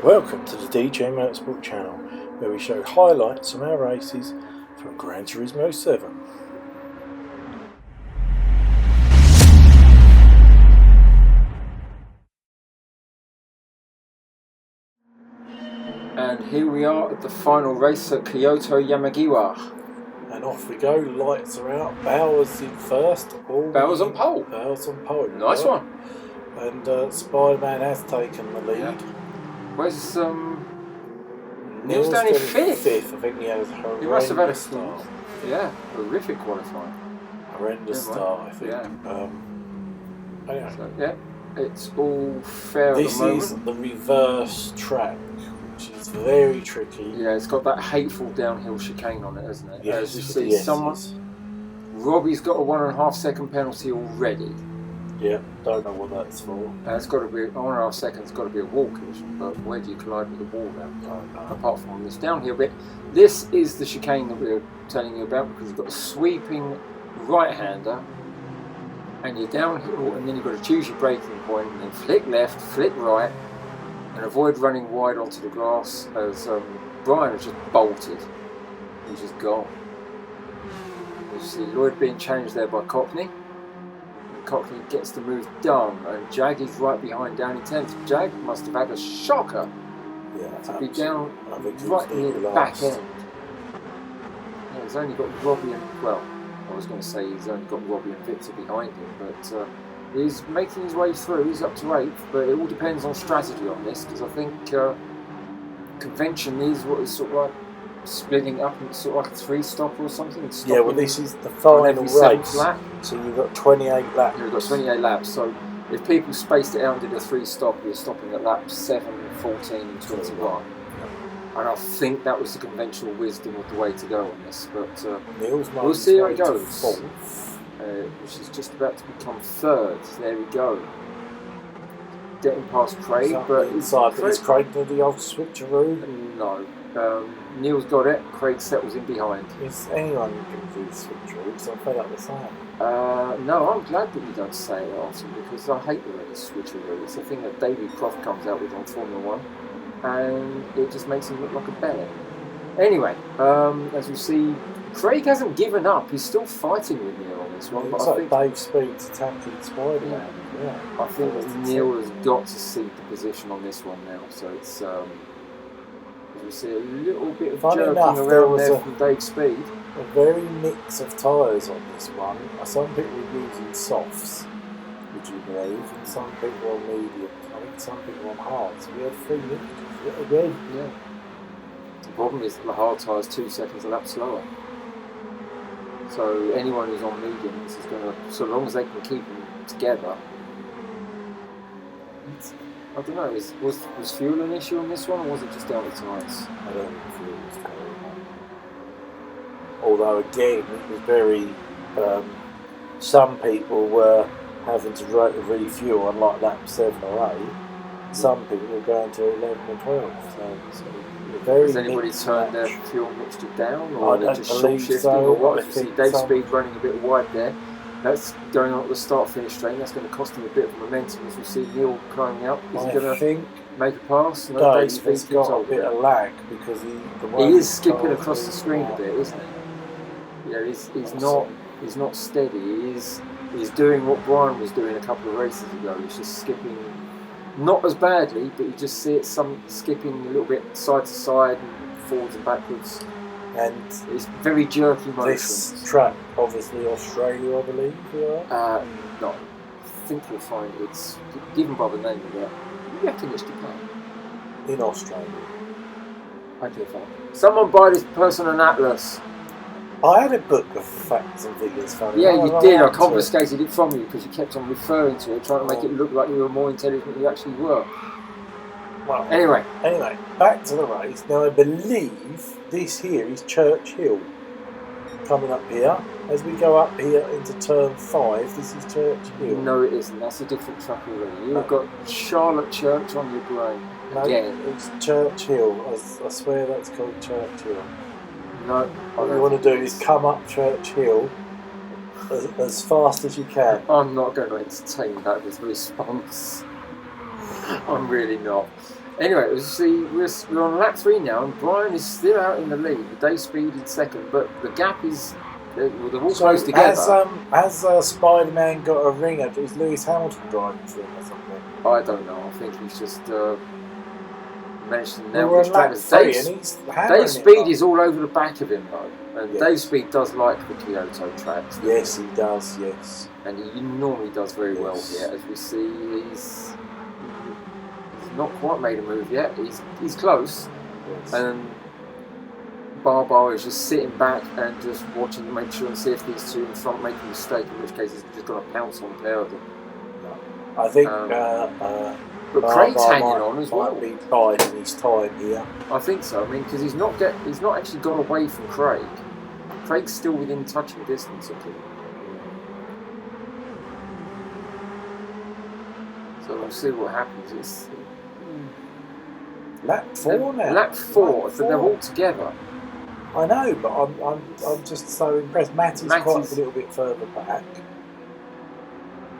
Welcome to the DJ Motorsport channel, where we show highlights from our races from Gran Turismo 7. And here we are at the final race at Kyoto Yamagiwa. And off we go, lights are out, Bowers in first. Bowers on pole. Bowers on pole. Nice one. And Spider-Man has taken the lead. Yeah. Where's Neil's down in fifth. I think he has a horrendous He must have had a start. Yeah, horrific qualifying. Horrendous start, I think. Yeah. Anyway. So, yeah, it's all fair at the moment. This is the reverse track, which is very tricky. Yeah, it's got that hateful downhill chicane on it, hasn't it? Yes, As you see, Robbie's got a 1.5 second penalty already. Yeah, don't know what that's for. It's got to be 1.5 seconds. Got to be a wall collision, but where do you collide with the wall now? Apart from this downhill bit, this is the chicane that we were telling you about, because you've got a sweeping right-hander, and you're downhill, and then you've got to choose your braking point, and then flick left, flick right, and avoid running wide onto the grass. As Brian has just bolted, he's just gone. You see Lloyd being challenged there by Cockney. Cockney gets the move done, and Jag is right behind down in 10th. Jag must have had a shocker to be down right near the back end. Yeah, he's only got Robbie and, well, I was going to say he's only got Robbie and Victor behind him, but he's making his way through. He's up to 8th, but it all depends on strategy on this, because I think convention is what is sort of like splitting up into sort of like a 3-stop or something. Yeah, well, this is the final race, lap. So you've got 28 laps. You've got 28 laps, so if people spaced it out and did a 3-stop, you're stopping at laps 7, 14 and 21. And I think that was the conventional wisdom of the way to go on this, but we'll see how it goes. Which is just about to become 3rd. There we go. Getting past Craig, but is Craig doing the old switcheroo? No. Neil's got it, Craig settles in behind. Is anyone going to do the switcheroo? Because I'm fed up with saying. No, I'm glad that you don't say it often, because I hate the way the switcheroo. It's a thing that David Croft comes out with on Formula 1, and it just makes him look like a belly. Anyway, as you see, Craig hasn't given up. He's still fighting with Neil on this one. It's like Dave Speed's attacking Spider-Man. Yeah. I think that Neil has got to cede the position on this one now, so it's we see a little bit of jerking around there from Dave Speed. A very mix of tyres on this one. Some people are using softs, would you believe, and some people on medium. I think some people on hard. So we had 3 mixtures again. Yeah. The problem is that the hard tyres 2 seconds a lap slower. So anyone who's on mediums is going to, so long as they can keep them together. I don't know, was fuel an issue on this one, or was it just down to tyres? I don't think fuel was going on. Although again, it was very, some people were having to refuel on like lap 7 or 8. Some people were going to 11 or 12. So very has anybody turned their fuel mixture down, or I they don't just short believe shifting, so. or what? If you see Dave Speed running a bit wide there, that's going on at the start-finish straight. That's going to cost him a bit of momentum. As we see Neil climbing up, is he going to make a pass? No, Dave Speed's got a bit of lag because he is skipping across the screen a bit, isn't he? Yeah, he's not steady. He's doing what Brian was doing a couple of races ago. He's just skipping, not as badly, but you just see it skipping a little bit side to side and forwards and backwards. And it's very jerky motions. This track, obviously Australia, I believe. No, I think you'll find it's given by the name of that. You reckon it's Japan? In Australia. Okay, fine. Someone buy this person an atlas. I had a book of facts and figures. Yeah, you did. I confiscated it from you because you kept on referring to it, trying to make it look like you were more intelligent than you actually were. Well, anyway, back to the race. Now, I believe this here is Church Hill. Coming up here, as we go up here into turn 5, this is Church Hill. No, it isn't. That's a different track already. You've got Charlotte Church on your brain. No, again. It's Church Hill. I swear that's called Church Hill. No. What you want to do is come up Church Hill as fast as you can. I'm not going to entertain that as a response. I'm really not. Anyway, we're on lap 3 now, and Brian is still out in the lead. Dave Speed in second, but the gap is they're all close together. Has Spider-Man got a ringer? Is Lewis Hamilton driving for him or something? I don't know. I think he's just managed to nail Well, the drivers. Dave Speed is all over the back of him though, and Dave Speed does like the Kyoto tracks. Yes, he does. Yes, and he normally does very well here. As we see, he's not quite made a move yet. He's close, and Barbar is just sitting back and just watching to make sure and see if these two in front make a mistake, in which case he's just going to pounce on pair of them. I think but Craig's hanging on as well. Might be biding his time here. I think so. I mean, because he's not actually gone away from Craig. Craig's still within touching distance of him. So we'll see what happens. It's lap 4 now. Lap 4, but they're all together. I know, but I'm just so impressed. Matty's quite a little bit further back.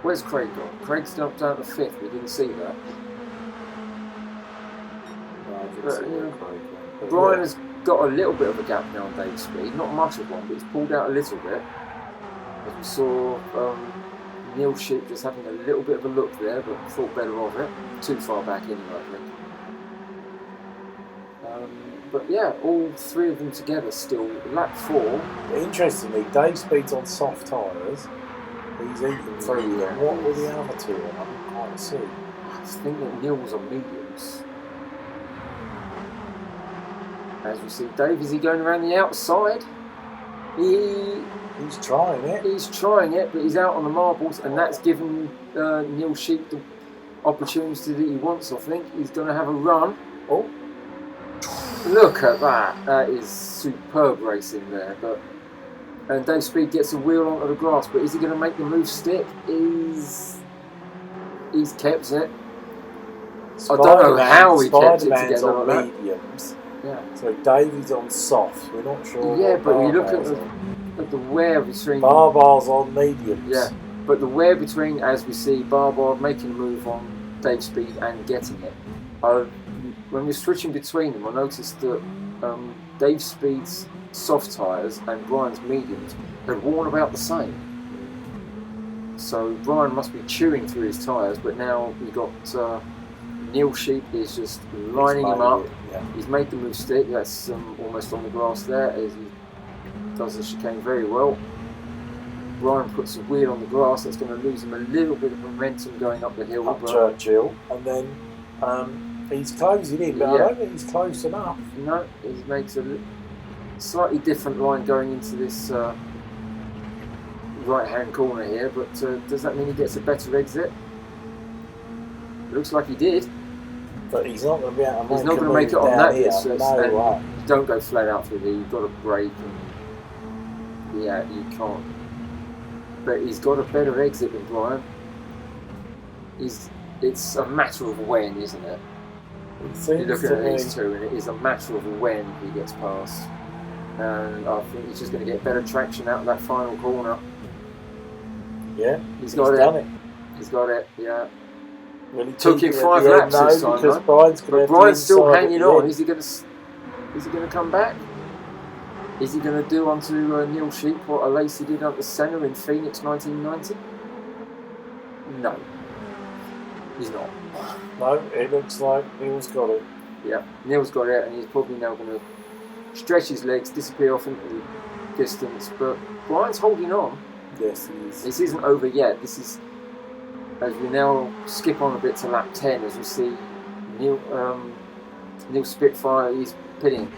Where's Craig gone? Craig's jumped down to 5th. We didn't see that. No, I didn't see where Craig went. Brian has got a little bit of a gap now on Dave Speed. Not much of one, but he's pulled out a little bit. As we saw Neil Sheep just having a little bit of a look there, but thought better of it. Too far back anyway, I think. But yeah, all 3 of them together still. Lap 4. Interestingly, Dave Speed's on soft tyres. He's eating through them. What were the other 2 on? I didn't quite see. I think that Neil was on mediums. As we see, Dave, is he going around the outside? He's trying it. He's trying it, but he's out on the marbles, and that's given Neil Sheep the opportunity that he wants, I think. He's going to have a run. Oh. Look at that. That is superb racing there. And Dave Speed gets a wheel onto the grass, but is he going to make the move stick? He's kept it. I don't know how he kept it together on like mediums. That. Yeah. So Davey's on soft. We're not sure. Yeah, but you look at the wear between. Barbar's on mediums. Yeah, but the wear between, as we see, Barbar making a move on Dave Speed and getting it. When we're switching between them, I noticed that Dave Speed's soft tyres and Brian's mediums had worn about the same. So Brian must be chewing through his tyres, but now we got Neil Sheep is just lining him up. Yeah. He's made the move stick. That's almost on the grass there as he does the chicane very well. Brian puts a wheel on the grass. That's going to lose him a little bit of momentum going up the hill. Up Churchill, and then he's closing in, but I don't think he's close enough. No, he makes a slightly different line going into this right-hand corner here, but does that mean he gets a better exit? Looks like he did. But he's not going to be able to make it. He's not going to make it on that distance. No way. You don't go flat out through there. You've got to brake, and you can't. But he's got a better exit than Brian. It's a matter of when, isn't it? You're looking at these 2, and it is a matter of when he gets past. And I think he's just going to get better traction out of that final corner. Yeah, he's got it. He's got it. Yeah. Really took him 5 laps this time, because Brian's still hanging on. Is he going to come back? Is he going to do onto Neil Sheep what Lacey did onto Senna in Phoenix 1990? No, he's not. No, it looks like Neil's got it. Yeah, Neil's got it, and he's probably now going to stretch his legs, disappear off into the distance. But Brian's holding on. Yes, he is. This isn't over yet. This is, as we now skip on a bit to lap 10, as we see Neil Spitfire, he's pitting.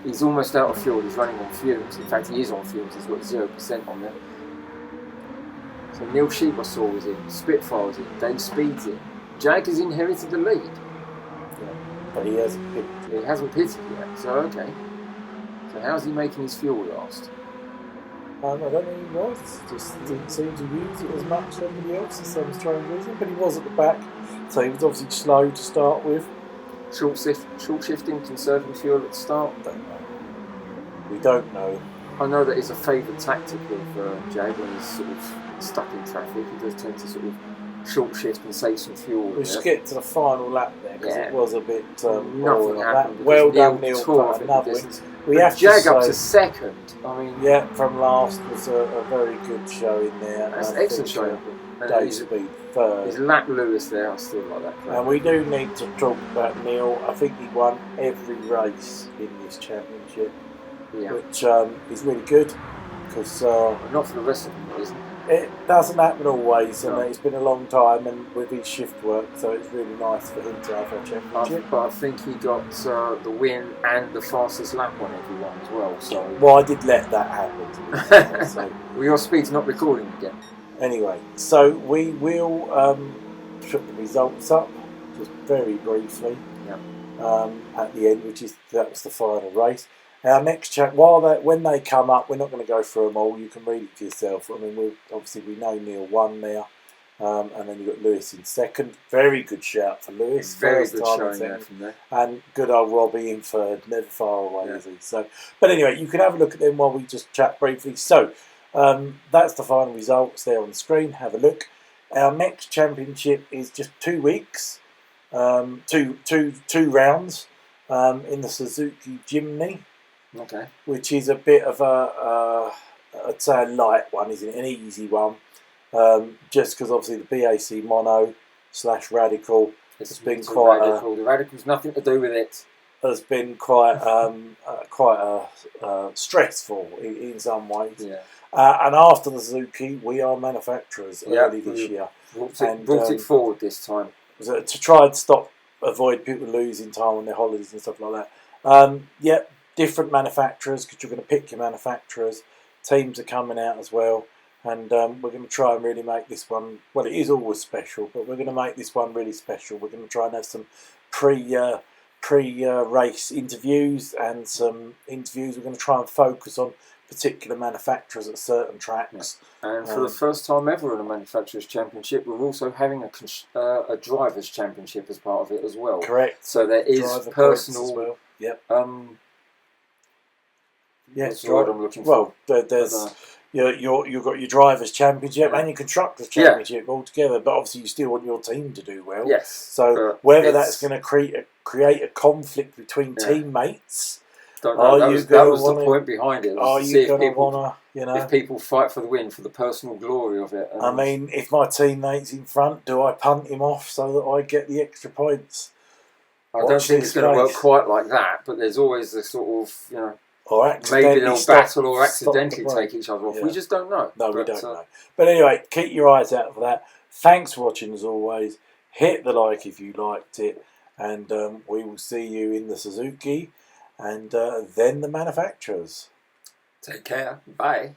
He's almost out of fuel. He's running on fumes. In fact, he is on fumes. He's got 0% on there. So Neil Sheep I saw was in. Spitfire was in. Dave Speed's in. Jag has inherited the lead. Yeah, but he hasn't pitted. He hasn't pitted yet. So okay. So how's he making his fuel last? I don't think he was. Just didn't seem to use it as much as everybody else for some strange reason. But he was at the back, so he was obviously slow to start with. Short shifting, conserving fuel at the start. We don't know. I know that it's a favourite tactic of Jag when he's sort of stuck in traffic. He does tend to sort of short shift and save some fuel. We skipped to the final lap there because it was a bit nothing boring. happened. Well done, Neil, for another win. We have to Jag say, up to second. I mean, yeah, from last was a very good show in there. That's an excellent show. Dave Speed third. He's lapped Lewis there. I still like that. And we do need to talk about Neil. I think he won every race in this championship, which is really good because not for the rest of them, isn't it? It doesn't happen always, and it's been a long time, and with his shift work, so it's really nice for him to have a championship. But I think he got the win and the fastest lap on everyone as well. So I did let that happen. So. Well, your speed's not recording again. Anyway, so we will put the results up just very briefly at the end, that was the final race. Our next chat, when they come up, we're not going to go through them all. You can read it for yourself. I mean, we know Neil won there, and then you got Lewis in second. Very good shout for Lewis. Very good showing there from there. And good old Robbie in third. Never far away, is he? So, but anyway, you can have a look at them while we just chat briefly. So, that's the final results there on the screen. Have a look. Our next championship is just 2 weeks, two rounds in the Suzuki Jimny. Okay. Which is a bit of I'd say a light one, isn't it? An easy one. Just because obviously the BAC Mono / Radical has been quite radical. The Radical's nothing to do with it. Has been quite stressful in some ways. Yeah. And after the Suzuki, we are manufacturers early this year. Brought it forward this time. To try and avoid people losing time on their holidays and stuff like that. Different manufacturers, because you're going to pick your manufacturers. Teams are coming out as well, and we're going to try and really make this one. Well, it is always special, but we're going to make this one really special. We're going to try and have some pre-race interviews and some interviews. We're going to try and focus on particular manufacturers at certain tracks. And for the first time ever in a manufacturers' championship, we're also having a drivers' championship as part of it as well. Correct. So there is driver personal. As well. Yep. That's the word I'm looking for. Well, there's you've got your drivers' championship and your constructors' championship all together, but obviously you still want your team to do well. Yes. So whether that's going to create a conflict between teammates. Don't know. That was the point behind it. Are you going to want to, if people fight for the win, for the personal glory of it? I mean, if my teammate's in front, do I punt him off so that I get the extra points? I don't think it's going to work quite like that, but there's always the sort of, or maybe they'll battle or accidentally take each other off. Yeah. We just don't know. No, we don't know. But anyway, keep your eyes out for that. Thanks for watching as always. Hit the like if you liked it, and we will see you in the Suzuki and then the manufacturers. Take care. Bye.